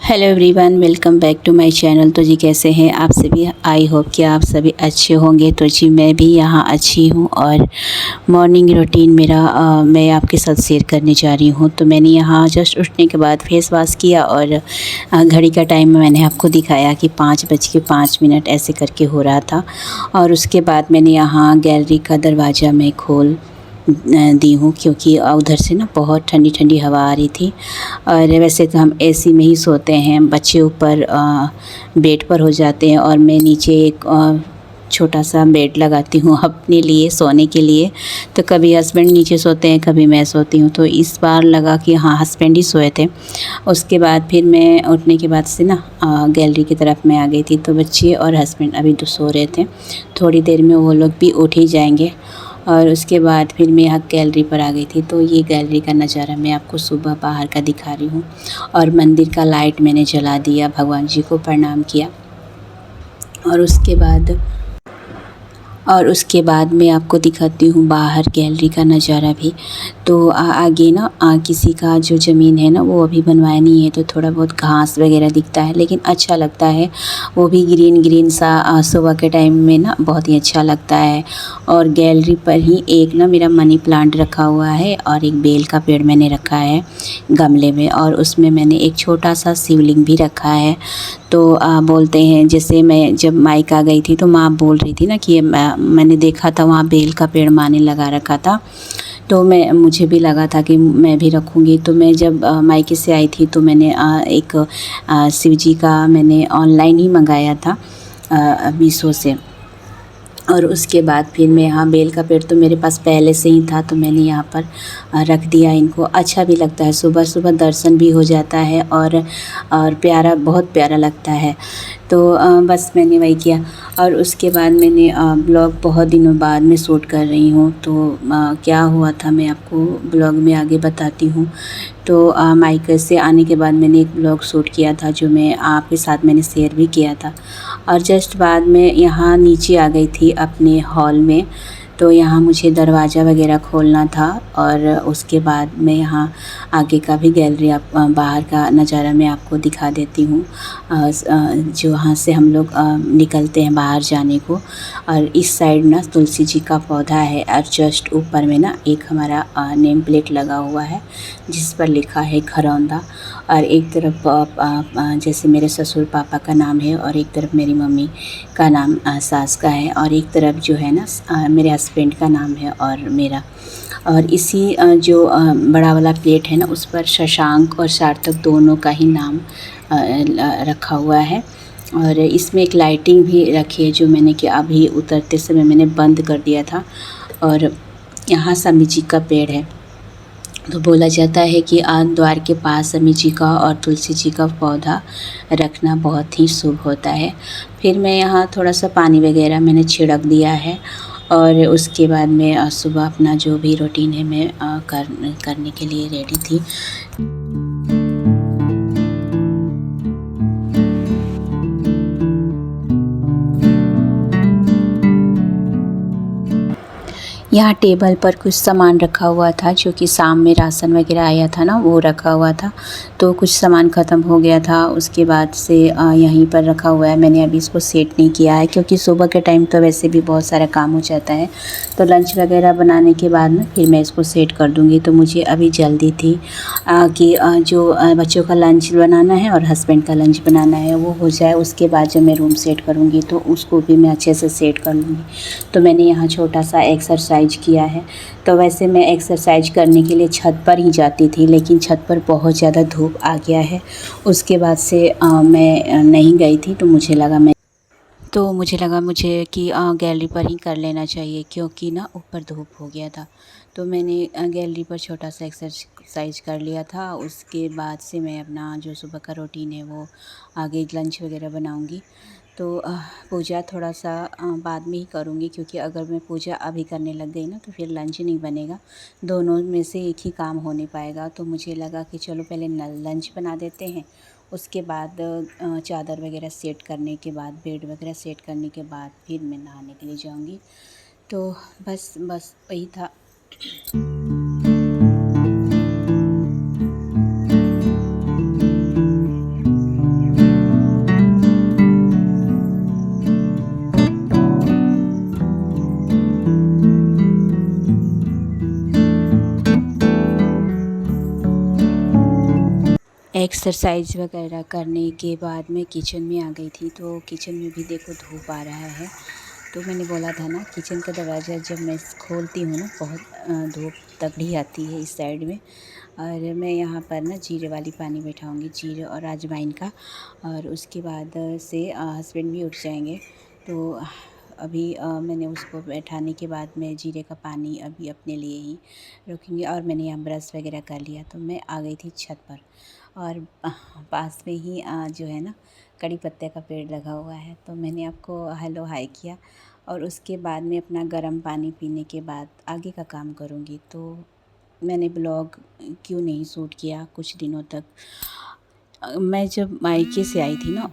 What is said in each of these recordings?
Hello everyone, welcome back to my channel. तो जी कैसे हैं आप सभी? आई होप कि आप सभी अच्छे होंगे। तो जी मैं भी यहाँ अच्छी हूँ और मॉर्निंग रूटीन मेरा मैं आपके साथ शेयर करने जा रही हूँ। तो मैंने यहाँ जस्ट उठने के बाद फेस वॉश किया और घड़ी का टाइम मैंने आपको दिखाया कि 5:05 ऐसे करके हो रहा था। और उसके बाद मैंने यहाँ गैलरी का दरवाज़ा मैं खोल दी हूँ क्योंकि उधर से ना बहुत ठंडी ठंडी हवा आ रही थी। और वैसे तो हम एसी में ही सोते हैं, बच्चे ऊपर बेड पर हो जाते हैं और मैं नीचे एक छोटा सा बेड लगाती हूँ अपने लिए सोने के लिए। तो कभी हस्बैंड नीचे सोते हैं, कभी मैं सोती हूँ। तो इस बार लगा कि हाँ हस्बैंड ही सोए थे। उसके बाद फिर मैं उठने के बाद से ना गैलरी की तरफ मैं आ गई थी। तो बच्चे और हस्बैंड अभी तो सो रहे थे, थोड़ी देर में वो लोग भी उठ ही जाएंगे। और उसके बाद फिर मैं यहाँ गैलरी पर आ गई थी। तो ये गैलरी का नज़ारा मैं आपको सुबह बाहर का दिखा रही हूँ। और मंदिर का लाइट मैंने जला दिया, भगवान जी को प्रणाम किया। और उसके बाद मैं आपको दिखाती हूँ बाहर गैलरी का नज़ारा भी। तो आगे ना किसी का जो ज़मीन है ना वो अभी बनवाया नहीं है, तो थोड़ा बहुत घास वगैरह दिखता है, लेकिन अच्छा लगता है। वो भी ग्रीन ग्रीन सा सुबह के टाइम में ना बहुत ही अच्छा लगता है। और गैलरी पर ही एक ना मेरा मनी प्लांट रखा हुआ है और एक बेल का पेड़ मैंने रखा है गमले में, और उसमें मैंने एक छोटा सा शिवलिंग भी रखा है। तो बोलते हैं, जैसे मैं जब माइक आ गई थी तो माँ बोल रही थी ना कि मैंने देखा था वहाँ बेल का पेड़ माँ ने लगा रखा था। तो मुझे भी लगा था कि मैं भी रखूँगी। तो मैं जब मायके से आई थी तो मैंने एक शिव जी का मैंने ऑनलाइन ही मंगाया था मीशो से। और उसके बाद फिर मैं यहाँ बेल का पेड़ तो मेरे पास पहले से ही था, तो मैंने यहाँ पर रख दिया इनको। अच्छा भी लगता है, सुबह सुबह दर्शन भी हो जाता है और प्यारा, बहुत प्यारा लगता है। तो बस मैंने वही किया। और उसके बाद मैंने ब्लॉग बहुत दिनों बाद में शूट कर रही हूँ। तो क्या हुआ था मैं आपको ब्लॉग में आगे बताती हूँ। तो मायके से आने के बाद मैंने एक ब्लॉग शूट किया था जो मैं आपके साथ मैंने शेयर भी किया था। और जस्ट बाद में यहाँ नीचे आ गई थी अपने हॉल में। तो यहाँ मुझे दरवाज़ा वगैरह खोलना था। और उसके बाद मैं यहाँ आगे का भी गैलरी बाहर का नज़ारा मैं आपको दिखा देती हूँ, जो वहाँ से हम लोग निकलते हैं बाहर जाने को। और इस साइड ना तुलसी जी का पौधा है और जस्ट ऊपर में ना एक हमारा नेम प्लेट लगा हुआ है जिस पर लिखा है घरौंदा। और एक तरफ जैसे मेरे ससुर पापा का नाम है और एक तरफ मेरी मम्मी का नाम सास का है, और एक तरफ जो है ना मेरे हस्बैंड का नाम है और मेरा। और इसी जो बड़ा वाला प्लेट है ना उस पर शशांक और सार्थक दोनों का ही नाम रखा हुआ है। और इसमें एक लाइटिंग भी रखी है जो मैंने कि अभी उतरते समय मैंने बंद कर दिया था। और यहाँ समी जी का पेड़ है। तो बोला जाता है कि द्वार के पास समी जी का और तुलसी जी का पौधा रखना बहुत ही शुभ होता है। फिर मैं यहाँ थोड़ा सा पानी वगैरह मैंने छिड़क दिया है। और उसके बाद मैं सुबह अपना जो भी रूटीन है मैं करने के लिए रेडी थी। यहाँ टेबल पर कुछ सामान रखा हुआ था जो कि शाम में राशन वगैरह आया था ना वो रखा हुआ था। तो कुछ सामान ख़त्म हो गया था, उसके बाद से यहीं पर रखा हुआ है। मैंने अभी इसको सेट नहीं किया है क्योंकि सुबह के टाइम तो वैसे भी बहुत सारा काम हो जाता है। तो लंच वगैरह बनाने के बाद ना फिर मैं इसको सेट कर दूँगी। तो मुझे अभी जल्दी थी कि जो बच्चों का लंच बनाना है और हस्बैंड का लंच बनाना है वो हो जाए। उसके बाद जब मैं रूम सेट करूँगी तो उसको भी मैं अच्छे से सेट कर लूँगी। तो मैंने यहाँ छोटा सा एक्सरसाइज किया है। तो वैसे मैं एक्सरसाइज करने के लिए छत पर ही जाती थी, लेकिन छत पर बहुत ज़्यादा धूप आ गया है। उसके बाद से मैं नहीं गई थी। तो मुझे लगा मुझे कि गैलरी पर ही कर लेना चाहिए क्योंकि ना ऊपर धूप हो गया था। तो मैंने गैलरी पर छोटा सा एक्सरसाइज कर लिया था। उसके बाद से मैं अपना जो सुबह का रूटीन है वो आगे लंच वगैरह बनाऊंगी। तो पूजा थोड़ा सा बाद में ही करूँगी क्योंकि अगर मैं पूजा अभी करने लग गई ना तो फिर लंच नहीं बनेगा, दोनों में से एक ही काम हो नहीं पाएगा। तो मुझे लगा कि चलो पहले लंच बना देते हैं, उसके बाद चादर वगैरह सेट करने के बाद, बेड वगैरह सेट करने के बाद फिर मैं नहाने के लिए जाऊँगी। तो बस वही था। एक्सरसाइज वगैरह करने के बाद मैं किचन में आ गई थी। तो किचन में भी देखो धूप आ रहा है। तो मैंने बोला था ना, किचन का दरवाज़ा जब मैं खोलती हूँ ना, बहुत धूप तगड़ी आती है इस साइड में। और मैं यहाँ पर ना जीरे वाली पानी बैठाऊँगी, जीरे और अजवाइन का। और उसके बाद से हस्बैंड भी उठ जाएंगे। तो अभी मैंने उसको बैठाने के बाद मैं जीरे का पानी अभी अपने लिए ही रखूँगी। और मैंने यहाँ ब्रश वगैरह कर लिया, तो मैं आ गई थी छत पर। और पास में ही जो है ना, कड़ी पत्ते का पेड़ लगा हुआ है। तो मैंने आपको हेलो हाय किया, और उसके बाद में अपना गर्म पानी पीने के बाद आगे का काम करूँगी। तो मैंने ब्लॉग क्यों नहीं शूट किया कुछ दिनों तक। मैं जब मायके से आई थी ना,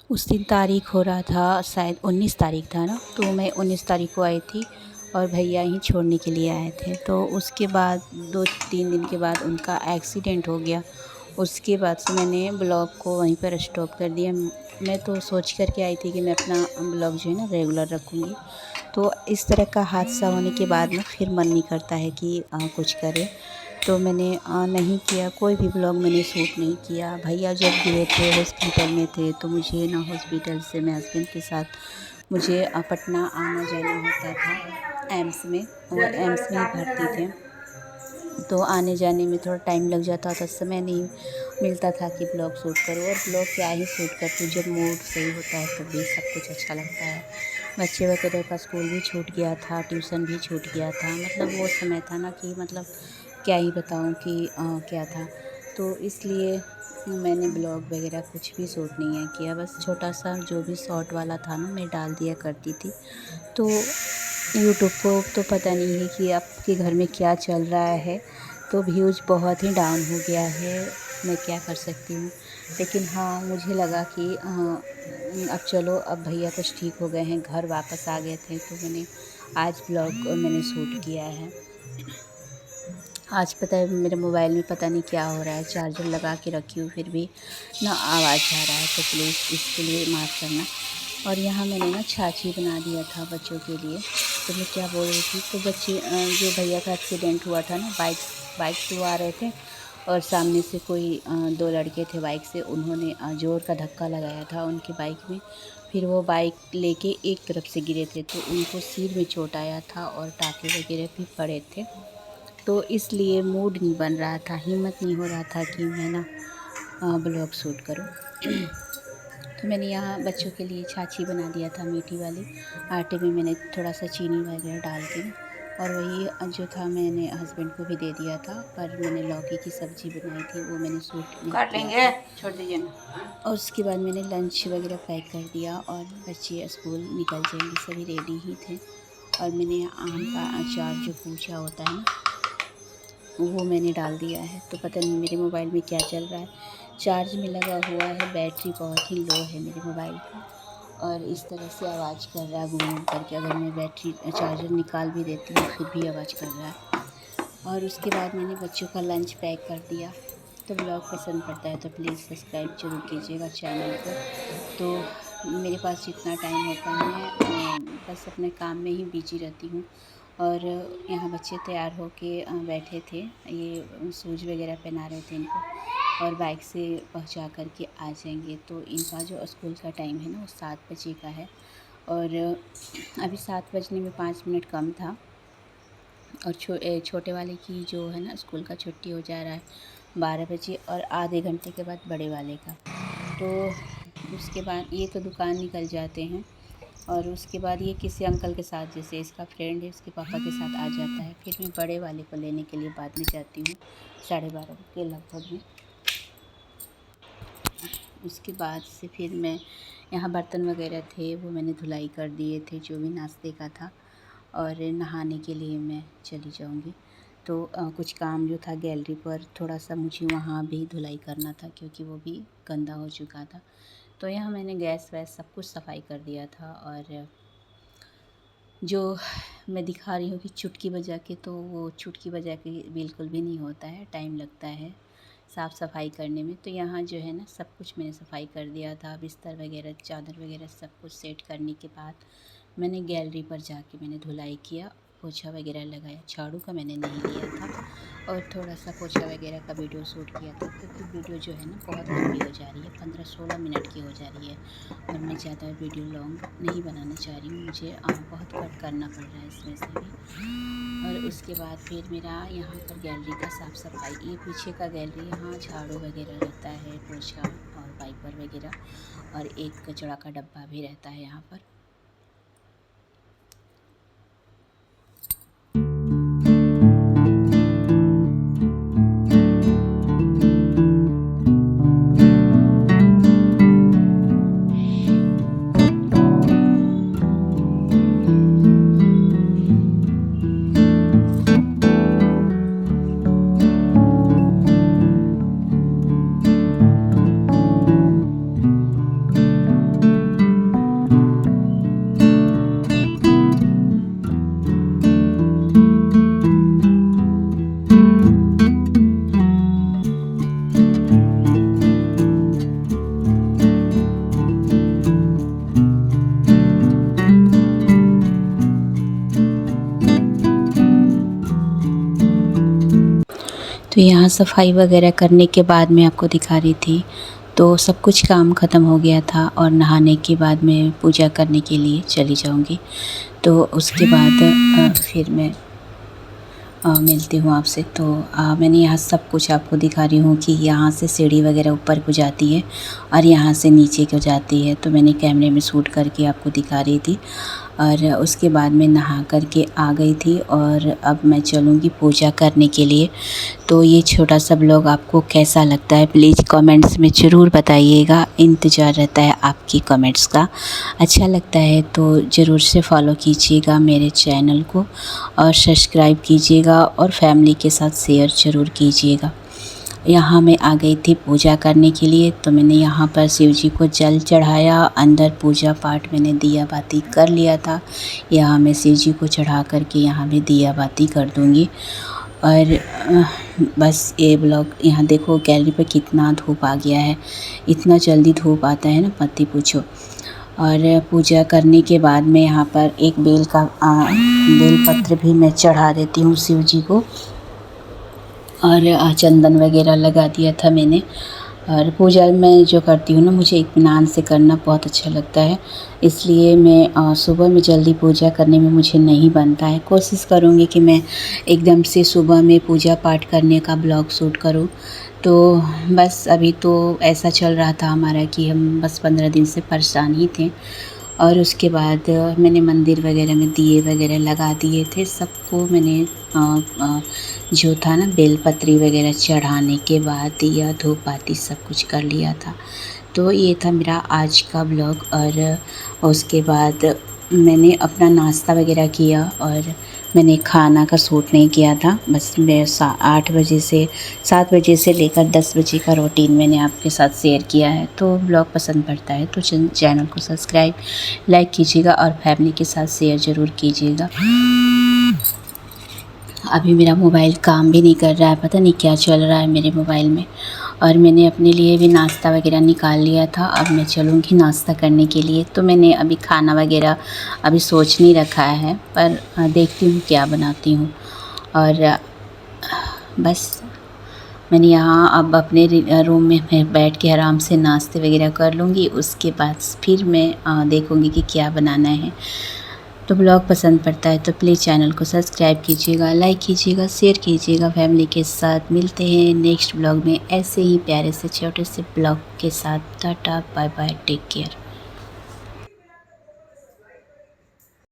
उस दिन तारीख़ हो रहा था, शायद 19 तारीख़ था ना। तो मैं 19 तारीख़ को आई थी और भैया ही छोड़ने के लिए आए थे। तो उसके बाद 2-3 दिन के बाद उनका एक्सीडेंट हो गया। उसके बाद से मैंने ब्लॉग को वहीं पर स्टॉप कर दिया। मैं तो सोच कर के आई थी कि मैं अपना ब्लॉग जो है ना रेगुलर रखूँगी। तो इस तरह का हादसा होने के बाद ना फिर मन नहीं करता है कि कुछ करें। तो मैंने नहीं किया, कोई भी ब्लॉग मैंने शूट नहीं किया। भैया जब गिरे थे हॉस्पिटल में थे, तो मुझे ना हॉस्पिटल से मैं हस्बैंड के साथ मुझे पटना आना जाना होता था एम्स में। वो एम्स में ही भर्ती थे, तो आने जाने में थोड़ा टाइम लग जाता था, समय नहीं मिलता था कि ब्लॉग शूट करो। और ब्लॉग क्या ही शूट करती हूँ, जब मूड सही होता है तभी सब कुछ अच्छा लगता है। बच्चे वगैरह का स्कूल भी छूट गया था, ट्यूशन भी छूट गया था। मतलब वो समय था ना कि मतलब क्या ही बताऊँ कि क्या था। तो इसलिए मैंने ब्लॉग वगैरह कुछ भी शूट नहीं है किया। बस छोटा सा जो भी शॉर्ट वाला था ना, मैं डाल दिया करती थी। तो यूट्यूब को तो पता नहीं है कि आपके घर में क्या चल रहा है। तो व्यूज़ बहुत ही डाउन हो गया है, मैं क्या कर सकती हूँ। लेकिन हाँ, मुझे लगा कि अब चलो, अब भैया कुछ ठीक हो गए हैं, घर वापस आ गए थे। तो मैंने आज ब्लॉग मैंने शूट किया है। आज पता है मेरे मोबाइल में पता नहीं क्या हो रहा है, चार्जर लगा के रखी हूँ फिर भी ना आवाज़ आ रहा है। तो प्लीज़ इसके लिए माफ़ करना। और यहाँ मैंने ना छाछी बना दिया था बच्चों के लिए। तो मैं क्या बोल रही थी, तो बच्चे जो भैया का एक्सीडेंट हुआ था ना, बाइक से वो आ रहे थे, और सामने से कोई 2 लड़के थे बाइक से, उन्होंने ज़ोर का धक्का लगाया था उनकी बाइक में। फिर वो बाइक लेके एक तरफ से गिरे थे, तो उनको सिर में चोट आया था और टाँके वगैरह भी पड़े थे। तो इसलिए मूड नहीं बन रहा था, हिम्मत नहीं हो रहा था कि मैं ना ब्लॉग शूट करूँ। तो मैंने यहाँ बच्चों के लिए छाछी बना दिया था मीठी वाली। आटे में मैंने थोड़ा सा चीनी वगैरह डाल के, और वही जो था मैंने हस्बैंड को भी दे दिया था। पर मैंने लौकी की सब्ज़ी बनाई थी, वो मैंने शूट नहीं काट किया लेंगे, था। छोड़ दीजिए ना। और उसके बाद मैंने लंच वगैरह पैक कर दिया, और बच्चे स्कूल निकल जाएंगे, सभी रेडी ही थे। और मैंने आम का अचार जो पूछा होता है ना, वो मैंने डाल दिया है। तो पता नहीं मेरे मोबाइल में क्या चल रहा है, चार्ज में लगा हुआ है, बैटरी बहुत ही लो है मेरे मोबाइल की। और इस तरह से आवाज़ कर रहा है घूम घूम करके। अगर मैं बैटरी चार्जर निकाल भी देती हूँ फिर भी आवाज़ कर रहा है। और उसके बाद मैंने बच्चों का लंच पैक कर दिया। तो ब्लॉग पसंद पड़ता है तो प्लीज़ सब्सक्राइब ज़रूर कीजिएगा चैनल को। तो मेरे पास जितना टाइम होता है मैं बस अपने काम में ही बिजी रहती हूँ। और यहाँ बच्चे तैयार होके बैठे थे, ये शूज़ वगैरह पहना रहे थे इनको, और बाइक से पहुँचा कर के आ जाएंगे। तो इनका जो स्कूल का टाइम है ना, वो 7 बजे का है। और अभी 7 बजने में 5 मिनट कम था। और छोटे वाले की जो है ना स्कूल का छुट्टी हो जा रहा है 12 बजे, और आधे घंटे के बाद बड़े वाले का। तो उसके बाद ये तो दुकान निकल जाते हैं, और उसके बाद ये किसी अंकल के साथ, जैसे इसका फ्रेंड है, उसके पापा के साथ आ जाता है। फिर मैं बड़े वाले को लेने के लिए बाद में जाती हूँ 12:30 के लगभग में। उसके बाद से फिर मैं यहाँ बर्तन वगैरह थे वो मैंने धुलाई कर दिए थे, जो भी नाश्ते का था। और नहाने के लिए मैं चली जाऊँगी। तो कुछ काम जो था गैलरी पर, थोड़ा सा मुझे वहाँ भी धुलाई करना था, क्योंकि वो भी गंदा हो चुका था। तो यहाँ मैंने गैस वैस सब कुछ सफाई कर दिया था। और जो मैं दिखा रही हूँ कि चुटकी बजा के, तो वो चुटकी बजा के बिल्कुल भी नहीं होता है, टाइम लगता है साफ़ सफाई करने में। तो यहाँ जो है ना, सब कुछ मैंने सफाई कर दिया था, बिस्तर वगैरह चादर वगैरह सब कुछ सेट करने के बाद मैंने गैलरी पर जाके मैंने धुलाई किया। पोछा वगैरह लगाया। झाड़ू का मैंने नहीं लिया था और थोड़ा सा पोछा वगैरह का वीडियो शूट किया था, क्योंकि वीडियो जो है ना बहुत लंबी हो जा रही है, 15-16 मिनट की हो जा रही है और मैं ज़्यादा वीडियो लॉन्ग नहीं बनाना चाह रही हूँ। मुझे बहुत कट करना पड़ रहा है इसमें से भी। और उसके बाद फिर मेरा यहाँ पर गैलरी का साफ़ सफाई, ये पीछे का गैलरी, यहाँ झाड़ू वगैरह रहता है, पोछा और वाइपर वगैरह, और एक कचड़ा का डब्बा भी रहता है यहाँ पर। तो यहाँ सफाई वगैरह करने के बाद मैं आपको दिखा रही थी, तो सब कुछ काम ख़त्म हो गया था और नहाने के बाद मैं पूजा करने के लिए चली जाऊँगी। तो उसके बाद फिर मैं मिलती हूँ आपसे। तो मैंने यहाँ सब कुछ आपको दिखा रही हूँ कि यहाँ से सीढ़ी वगैरह ऊपर को जाती है और यहाँ से नीचे को जाती है, तो मैंने कैमरे में शूट करके आपको दिखा रही थी। और उसके बाद मैं नहा करके आ गई थी और अब मैं चलूँगी पूजा करने के लिए। तो ये छोटा सा ब्लॉग आपको कैसा लगता है प्लीज़ कमेंट्स में ज़रूर बताइएगा, इंतज़ार रहता है आपकी कमेंट्स का। अच्छा लगता है तो ज़रूर से फॉलो कीजिएगा मेरे चैनल को और सब्सक्राइब कीजिएगा और फैमिली के साथ शेयर ज़रूर कीजिएगा। यहाँ मैं आ गई थी पूजा करने के लिए, तो मैंने यहाँ पर शिव जी को जल चढ़ाया, अंदर पूजा पाठ मैंने दिया बाती कर लिया था। यहाँ मैं शिव जी को चढ़ा करके यहाँ भी दिया बाती कर दूँगी। और बस ये ब्लॉग, यहाँ देखो गैलरी पे कितना धूप आ गया है, इतना जल्दी धूप आता है ना मत ही पूछो। और पूजा करने के बाद में यहाँ पर एक बेल पत्र भी मैं चढ़ा देती हूँ शिव जी को, और चंदन वगैरह लगा दिया था मैंने। और पूजा मैं जो करती हूँ ना, मुझे इत्मीनान से करना बहुत अच्छा लगता है, इसलिए मैं सुबह में जल्दी पूजा करने में मुझे नहीं बनता है। कोशिश करूँगी कि मैं एकदम से सुबह में पूजा पाठ करने का ब्लॉग शूट करूँ। तो बस अभी तो ऐसा चल रहा था हमारा कि हम बस 15 दिन से परेशान ही थे। और उसके बाद मैंने मंदिर वगैरह में दिए वगैरह लगा दिए थे, सबको मैंने जो था ना बेलपत्री वगैरह चढ़ाने के बाद दिया धूप बाती सब कुछ कर लिया था। तो ये था मेरा आज का ब्लॉग। और उसके बाद मैंने अपना नाश्ता वगैरह किया और मैंने खाना का शूट नहीं किया था। बस मैं 8 बजे से 7 बजे से लेकर 10 बजे का रूटीन मैंने आपके साथ शेयर किया है। तो ब्लॉग पसंद पड़ता है तो चैनल को सब्सक्राइब लाइक कीजिएगा और फैमिली के साथ शेयर ज़रूर कीजिएगा। अभी मेरा मोबाइल काम भी नहीं कर रहा है, पता नहीं क्या चल रहा है मेरे मोबाइल में। और मैंने अपने लिए भी नाश्ता वगैरह निकाल लिया था, अब मैं चलूँगी नाश्ता करने के लिए। तो मैंने अभी खाना वगैरह अभी सोच नहीं रखा है, पर देखती हूँ क्या बनाती हूँ। और बस मैंने यहाँ अब अपने रूम में मैं बैठ के आराम से नाश्ते वगैरह कर लूँगी, उसके बाद फिर मैं देखूँगी कि क्या बनाना है। तो ब्लॉग पसंद पड़ता है तो प्लीज़ चैनल को सब्सक्राइब कीजिएगा, लाइक कीजिएगा, शेयर कीजिएगा फैमिली के साथ। मिलते हैं नेक्स्ट ब्लॉग में ऐसे ही प्यारे से छोटे से ब्लॉग के साथ। Tata bye bye, take care.